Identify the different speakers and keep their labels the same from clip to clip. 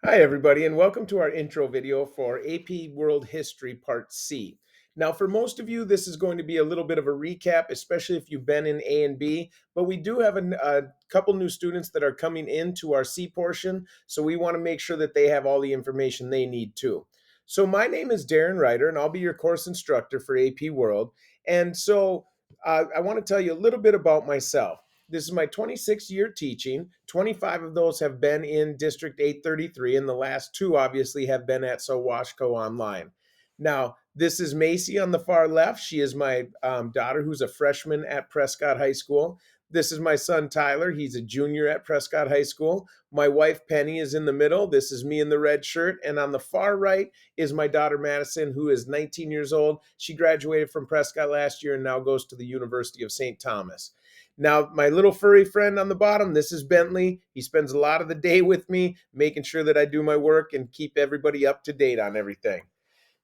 Speaker 1: Hi, everybody, and welcome to our intro video for AP World History Part C. Now, for most of you, this is going to be a little bit of a recap, especially if you've been in A and B, but we do have a couple new students that are coming into our C portion, so we want to make sure that they have all the information they need too. So my name is Darren Ryder, and I'll be your course instructor for AP World. And so I want to tell you a little bit about myself. This is my 26th year teaching. 25 of those have been in District 833, and the last two obviously have been at Sawashko Online. Now, this is Macy on the far left. She is my daughter who's a freshman at Prescott High School. This is my son Tyler. He's a junior at Prescott High School. My wife Penny is in the middle. This is me in the red shirt. And on the far right is my daughter Madison, who is 19 years old. She graduated from Prescott last year and now goes to the University of St. Thomas. Now, my little furry friend on the bottom, this is Bentley. He spends a lot of the day with me, making sure that I do my work and keep everybody up to date on everything.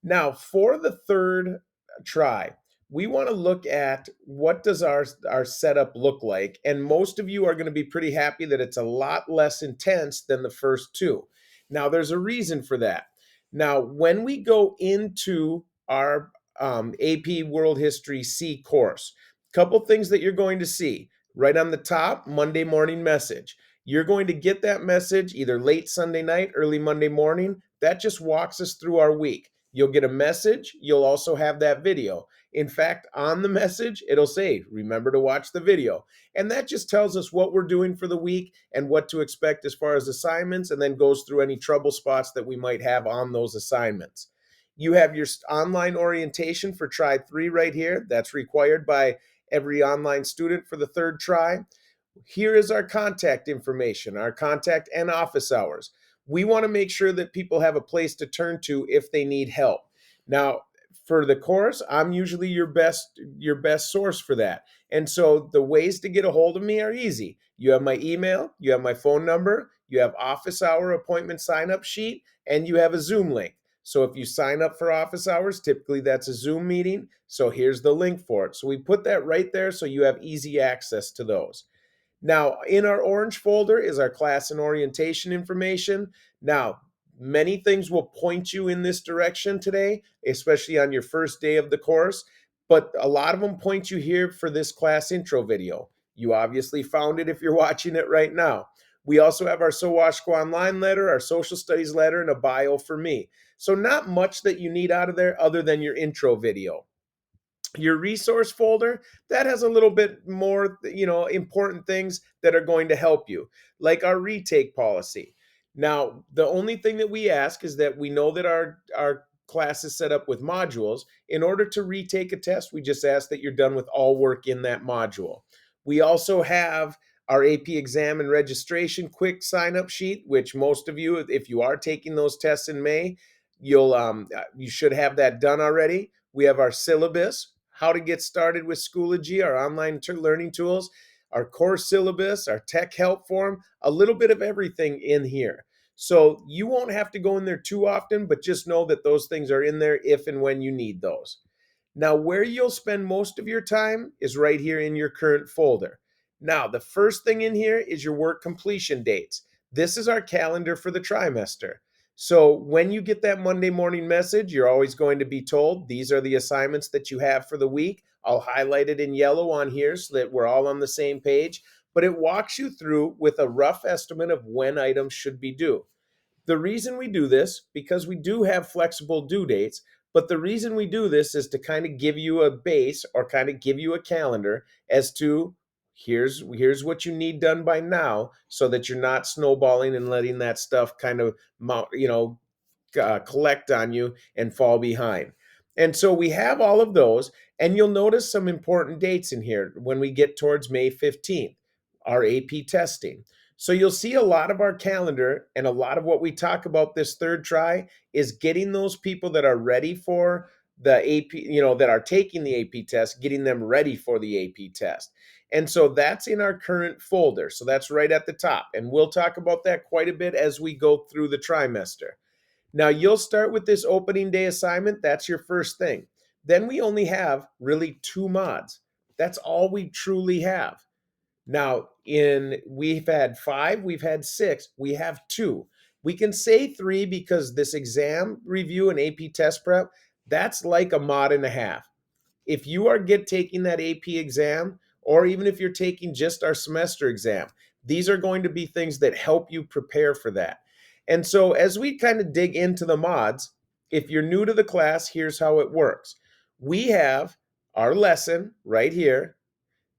Speaker 1: Now, for the third try, we want to look at what does our setup look like. And most of you are going to be pretty happy that it's a lot less intense than the first two. Now, there's a reason for that. Now, when we go into our AP World History C course, couple things that you're going to see right on the top, Monday morning message. You're going to get that message either late Sunday night, early Monday morning. That just walks us through our week. You'll get a message. You'll also have that video. In fact, on the message, it'll say, remember to watch the video. And that just tells us what we're doing for the week and what to expect as far as assignments, and then goes through any trouble spots that we might have on those assignments. You have your online orientation for try 3 right here. That's required by every online student for the third try. Here is our contact information, our contact and office hours. We want to make sure that people have a place to turn to if they need help. Now, for the course, I'm usually your best source for that. And so the ways to get a hold of me are easy. You have my email, you have my phone number, you have office hour appointment sign up sheet, and you have a Zoom link. So if you sign up for office hours, typically that's a Zoom meeting. So here's the link for it. So we put that right there so you have easy access to those. Now, in our orange folder is our class and orientation information. Now, many things will point you in this direction today, especially on your first day of the course, but a lot of them point you here for this class intro video. You obviously found it if you're watching it right now. We also have our Sawashko Online letter, our social studies letter, and a bio for me. So not much that you need out of there other than your intro video. Your resource folder, that has a little bit more important things that are going to help you, like our retake policy. Now, the only thing that we ask is that we know that our class is set up with modules. In order to retake a test, we just ask that you're done with all work in that module. We also have our AP exam and registration quick sign up sheet, which most of you, if you are taking those tests in May, you should have that done already. We have our syllabus, how to get started with Schoology, our online learning tools, our course syllabus, our tech help form, a little bit of everything in here. So you won't have to go in there too often, but just know that those things are in there if and when you need those. Now, where you'll spend most of your time is right here in your current folder. Now, the first thing in here is your work completion dates. This is our calendar for the trimester. So when you get that Monday morning message, you're always going to be told these are the assignments that you have for the week. I'll highlight it in yellow on here so that we're all on the same page, but it walks you through with a rough estimate of when items should be due. The reason we do this, because we do have flexible due dates, but the reason we do this is to kind of give you a base or kind of give you a calendar as to here's what you need done by now so that you're not snowballing and letting that stuff kind of collect on you and fall behind. And so we have all of those, and you'll notice some important dates in here when we get towards May 15th, our AP testing. So you'll see a lot of our calendar, and a lot of what we talk about this third try is getting those people that are ready for the AP, that are taking the AP test, getting them ready for the AP test. And so that's in our current folder. So that's right at the top. And we'll talk about that quite a bit as we go through the trimester. Now you'll start with this opening day assignment. That's your first thing. Then we only have really 2 mods. That's all we truly have. Now, we've had 5, we've had 6, we have 2. We can say 3 because this exam review and AP test prep, that's like a mod and a half. If you are taking that AP exam, or even if you're taking just our semester exam, these are going to be things that help you prepare for that. And so as we kind of dig into the mods, if you're new to the class, here's how it works. We have our lesson right here.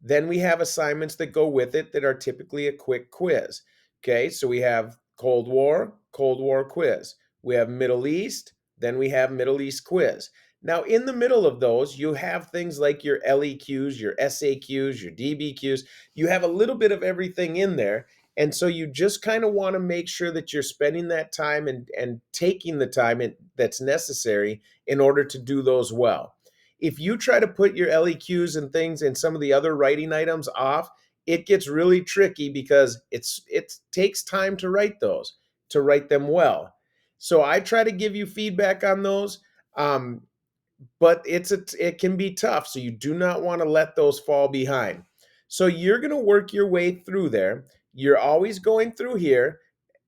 Speaker 1: Then we have assignments that go with it that are typically a quick quiz. Okay, so we have Cold War quiz. We have Middle East, then we have Middle East quiz. Now, in the middle of those, you have things like your LEQs, your SAQs, your DBQs. You have a little bit of everything in there. And so you just kind of want to make sure that you're spending that time and taking the time that's necessary in order to do those well. If you try to put your LEQs and things and some of the other writing items off, it gets really tricky because it takes time to write those, to write them well. So I try to give you feedback on those, um, but it can be tough. So you do not want to let those fall behind. So you're going to work your way through there. You're always going through here.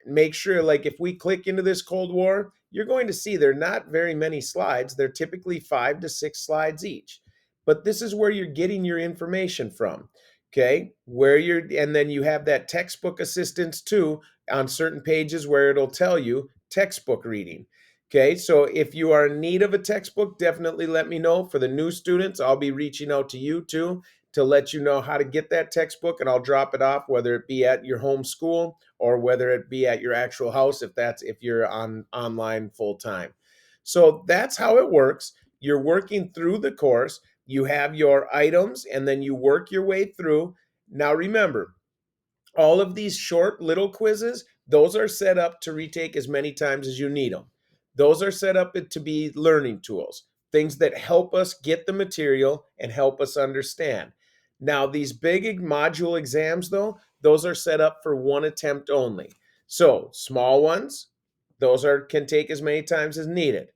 Speaker 1: Make sure, like if we click into this Cold War, you're going to see they're not very many slides. They're typically 5 to 6 slides each. But this is where you're getting your information from. Okay, and then you have that textbook assistance too on certain pages where it'll tell you textbook reading. Okay, so if you are in need of a textbook, definitely let me know. For the new students, I'll be reaching out to you too to let you know how to get that textbook, and I'll drop it off, whether it be at your home school or whether it be at your actual house if you're online full time. So that's how it works. You're working through the course. You have your items and then you work your way through. Now remember, all of these short little quizzes, those are set up to retake as many times as you need them. Those are set up to be learning tools, things that help us get the material and help us understand. Now, these big module exams, though, those are set up for one attempt only. So, small ones, those can take as many times as needed.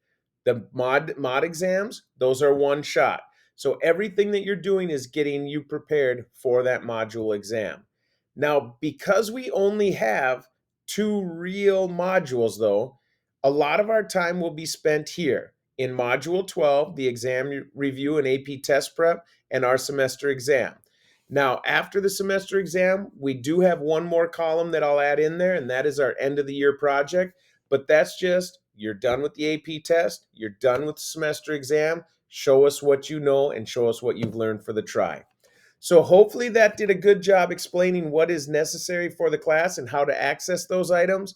Speaker 1: The mod exams, those are one shot. So everything that you're doing is getting you prepared for that module exam. Now, because we only have 2 real modules, though, a lot of our time will be spent here in Module 12, the exam review and AP test prep, and our semester exam. Now, after the semester exam, we do have one more column that I'll add in there, and that is our end of the year project. But that's just, you're done with the AP test, you're done with the semester exam, show us what you know and show us what you've learned for the try. So hopefully that did a good job explaining what is necessary for the class and how to access those items.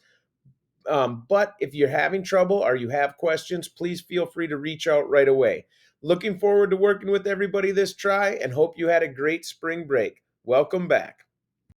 Speaker 1: But if you're having trouble or you have questions, please feel free to reach out right away. Looking forward to working with everybody this try and hope you had a great spring break. Welcome back.